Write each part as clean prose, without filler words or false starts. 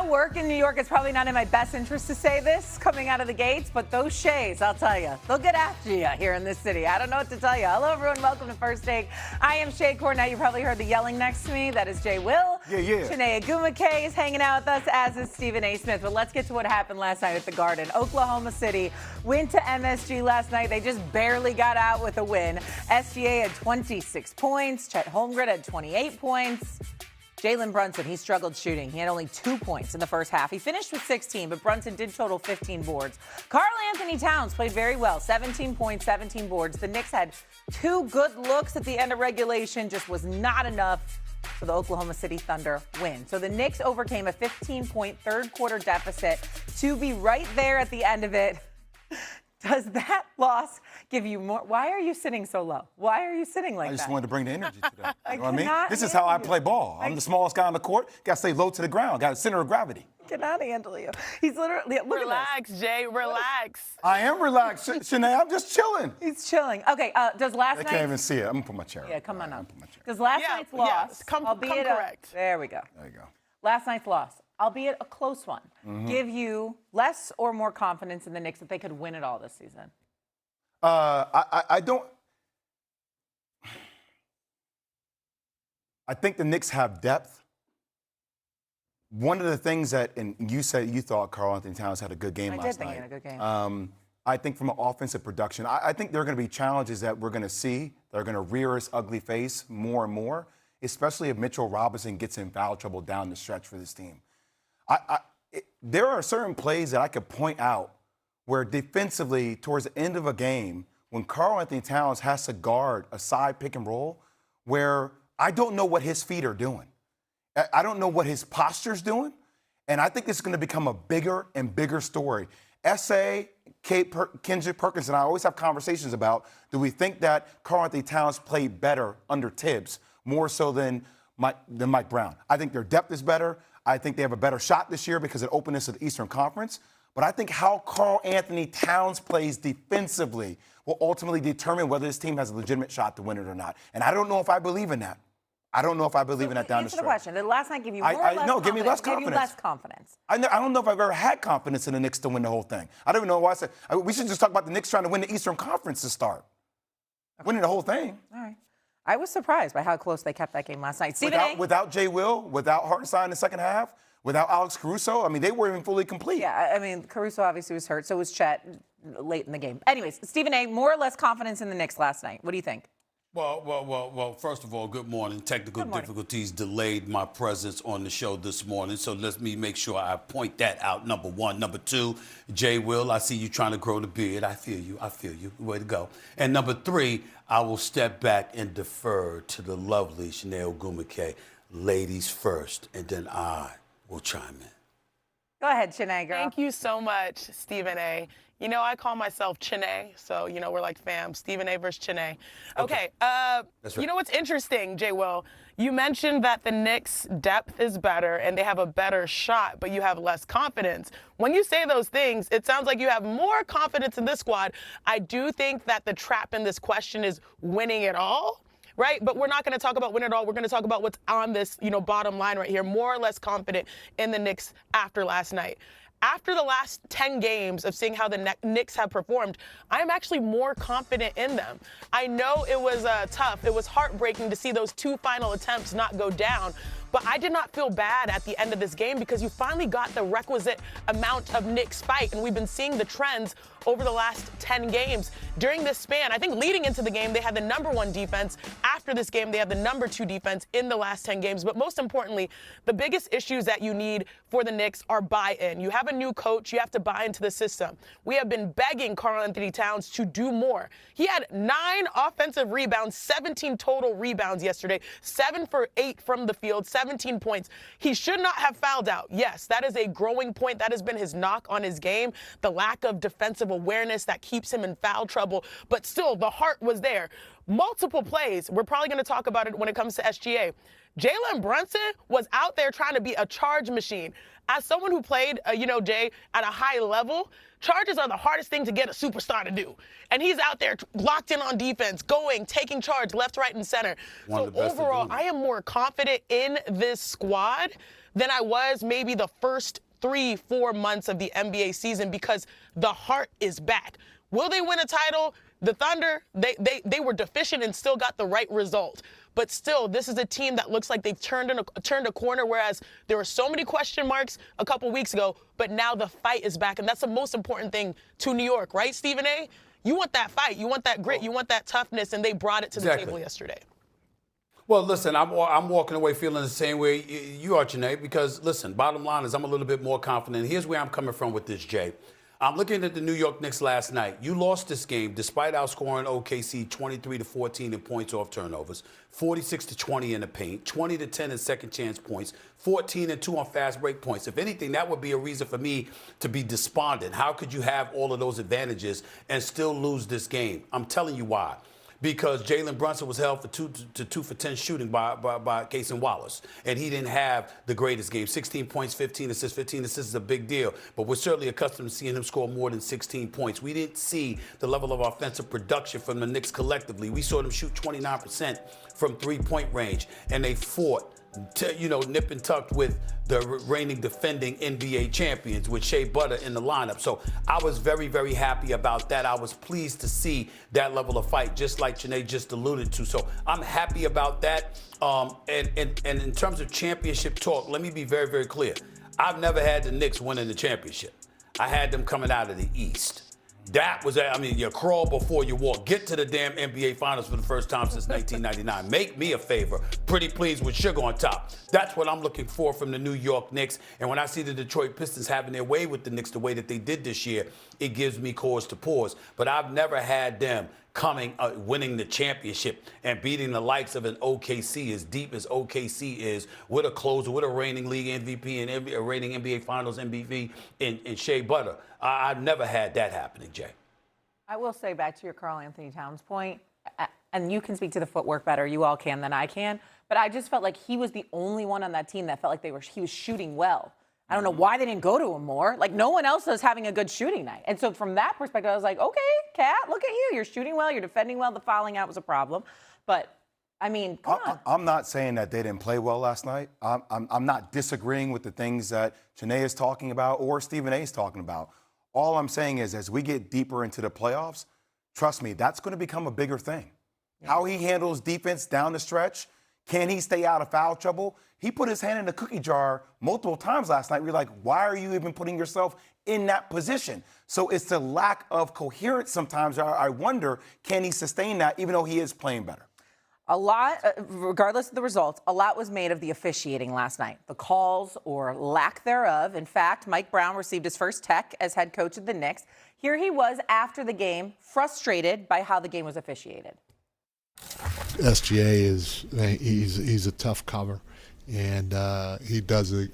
work in New York. It's probably not in my best interest to say this coming out of the gates, but those Shays, I'll tell you, they'll get after you here in this city. I don't know what to tell you. Hello, everyone. Welcome to First Take. I am Shay Cornett. You probably heard the yelling next to me. That is Jay Will. Yeah. Chiney Ogwumike is hanging out with us, as is Stephen A. Smith. But let's get to what happened last night at the Garden. Oklahoma City went to MSG last night. They just barely got out with a win. SGA had 26 points. Chet Holmgren had 28 points. Jalen Brunson, he struggled shooting. He had only 2 points in the first half. He finished with 16, but Brunson did total 15 boards. Karl Anthony Towns played very well, 17 points, 17 boards. The Knicks had 2 good looks at the end of regulation, just was not enough for the Oklahoma City Thunder win. So the Knicks overcame a 15-point third-quarter deficit to be right there at the end of it. Does that loss give you more? Why are you sitting so low? Why are you sitting like that? I just wanted to bring the energy to that. You know what I mean? cannot This is how I handle play you. ball. I'm the smallest guy on the court. Got to stay low to the ground. Got a center of gravity. Cannot handle you. He's literally, look Relax, at this. Jay, relax. I am relaxed, Shanae. I'm just chilling. He's chilling. Okay, does last They night? can't even see it. I'm going to put my chair up. Yeah, come on I'm up. gonna put my chair. Does last Yeah, night's yeah, loss, come albeit correct. there we go. There you go. Last night's loss, albeit a close one, give you less or more confidence in the Knicks that they could win it all this season? I don't. I think the Knicks have depth. One of the things that, and you said you thought Karl Anthony Towns had a good game last night. I did think he had a good game. I think from an offensive production, I think there are going to be challenges that we're going to see that are going to rear its ugly face more and more, especially if Mitchell Robinson gets in foul trouble down the stretch for this team. There are certain plays that I could point out where defensively, towards the end of a game, when Karl Anthony Towns has to guard a side pick and roll, where I don't know what his feet are doing. I don't know what his posture's doing. And I think this is going to become a bigger and bigger story. S.A., Kendrick Perkins, and I always have conversations about, do we think that Karl Anthony Towns played better under Tibbs, more so than Mike Brown? I think their depth is better. I think they have a better shot this year because of the openness of the Eastern Conference. But I think how Karl Anthony Towns plays defensively will ultimately determine whether this team has a legitimate shot to win it or not. And I don't know if I believe in that. I don't know if I believe in that down the stretch. Answer the question. Did last night give you more or less confidence? No, give me less confidence. Give you less confidence. I don't know if I've ever had confidence in the Knicks to win the whole thing. I don't even know why I said we should just talk about the Knicks trying to win the Eastern Conference to start. Winning the whole thing. All right. I was surprised by how close they kept that game last night. Stephen A? Without Jay Will, without Hartenstein in the second half, without Alex Caruso, I mean, they weren't even fully complete. Yeah, I mean, Caruso obviously was hurt, so was Chet late in the game. Anyways, Stephen A., more or less confidence in the Knicks last night. What do you think? Well, first of all, good morning. Technical difficulties delayed my presence on the show this morning, so let me make sure I point that out, number one. Number two, Jay Will, I see you trying to grow the beard. I feel you. Way to go. And number three, I will step back and defer to the lovely Chiney Ogwumike. Ladies first, and then I will chime in. Go ahead, Chiney, girl. Thank you so much, Stephen A. You know, I call myself Chiney, so, you know, we're like fam. Stephen A versus Chiney. Okay, That's right. You know what's interesting, Jay Will? You mentioned that the Knicks' depth is better and they have a better shot, but you have less confidence. When you say those things, it sounds like you have more confidence in this squad. I do think that the trap in this question is winning it all. Right? But we're not going to talk about win it all. We're going to talk about what's on this, bottom line right here. More or less confident in the Knicks after last night. After the last 10 games of seeing how the Knicks have performed, I'm actually more confident in them. I know it was tough. It was heartbreaking to see those 2 final attempts not go down. But I did not feel bad at the end of this game because you finally got the requisite amount of Knicks fight. And we've been seeing the trends over the last 10 games. During this span, I think leading into the game, they had the #1 defense. After this game, they have the #2 defense in the last 10 games. But most importantly, the biggest issues that you need for the Knicks are buy-in. You have a new coach. You have to buy into the system. We have been begging Karl Anthony Towns to do more. He had 9 offensive rebounds, 17 total rebounds yesterday, 7 for 8 from the field, 17 points. He should not have fouled out. Yes, that is a growing point. That has been his knock on his game, the lack of defensive awareness that keeps him in foul trouble. But still, the heart was there. Multiple plays. We're probably going to talk about it when it comes to SGA. Jalen Brunson was out there trying to be a charge machine. As someone who played, Jay, at a high level, charges are the hardest thing to get a superstar to do. And he's out there locked in on defense, taking charge left, right, and center. So overall, I am more confident in this squad than I was maybe the first 3-4 months of the NBA season because the heart is back. Will they win a title? The Thunder, they were deficient and still got the right result. But still, this is a team that looks like they've turned a corner, whereas there were so many question marks a couple weeks ago, but now the fight is back. And that's the most important thing to New York, right, Stephen A? You want that fight. You want that grit. You want that toughness, and they brought it to the table yesterday. Well, listen, I'm walking away feeling the same way you are, Janae, because, listen, bottom line is I'm a little bit more confident. Here's where I'm coming from with this, Jay. I'm looking at the New York Knicks last night. You lost this game despite outscoring OKC 23-14 in points off turnovers, 46-20 in the paint, 20-10 in second chance points, 14-2 on fast break points. If anything, that would be a reason for me to be despondent. How could you have all of those advantages and still lose this game? I'm telling you why. Because Jalen Brunson was held for 2 for 10 shooting by Cason Wallace. And he didn't have the greatest game. 16 points, 15 assists. 15 assists is a big deal. But we're certainly accustomed to seeing him score more than 16 points. We didn't see the level of offensive production from the Knicks collectively. We saw them shoot 29% from three-point range. And they fought, nip and tucked with the reigning defending NBA champions with Shea Butter in the lineup. So I was very, very happy about that. I was pleased to see that level of fight, just like Janae just alluded to. So I'm happy about that. And in terms of championship talk, let me be very, very clear. I've never had the Knicks winning the championship. I had them coming out of the East. That was, you crawl before you walk. Get to the damn NBA Finals for the first time since 1999. Make me a favor. Pretty please with sugar on top. That's what I'm looking for from the New York Knicks. And when I see the Detroit Pistons having their way with the Knicks the way that they did this year, it gives me cause to pause. But I've never had them winning the championship and beating the likes of an OKC as deep as OKC is with a closer, with a reigning league MVP and a reigning NBA Finals MVP in Shea Butter. I've never had that happening, Jay. I will say, back to your Karl Anthony Towns point, and you can speak to the footwork better, you all can, than I can, but I just felt like he was the only one on that team that felt like he was shooting well. I don't know why they didn't go to him more. Like, no one else was having a good shooting night. And so from that perspective, I was like, okay, Kat, look at you. You're shooting well. You're defending well. The fouling out was a problem. But, come on. I'm not saying that they didn't play well last night. I'm not disagreeing with the things that Janae is talking about or Stephen A is talking about. All I'm saying is, as we get deeper into the playoffs, trust me, that's going to become a bigger thing. Yeah. How he handles defense down the stretch, can he stay out of foul trouble? He put his hand in the cookie jar multiple times last night. We're like, why are you even putting yourself in that position? So it's the lack of coherence sometimes. I wonder, can he sustain that even though he is playing better? A lot, regardless of the results, a lot was made of the officiating last night, the calls or lack thereof. In fact, Mike Brown received his first tech as head coach of the Knicks. Here he was after the game, frustrated by how the game was officiated. SGA he's a tough cover, and he does a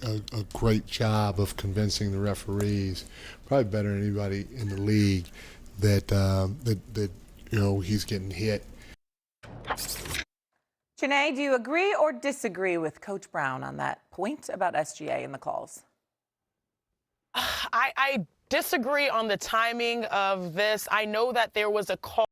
great job of convincing the referees, probably better than anybody in the league, that he's getting hit. Janae, do you agree or disagree with Coach Brown on that point about SGA and the calls? I disagree on the timing of this. I know that there was a call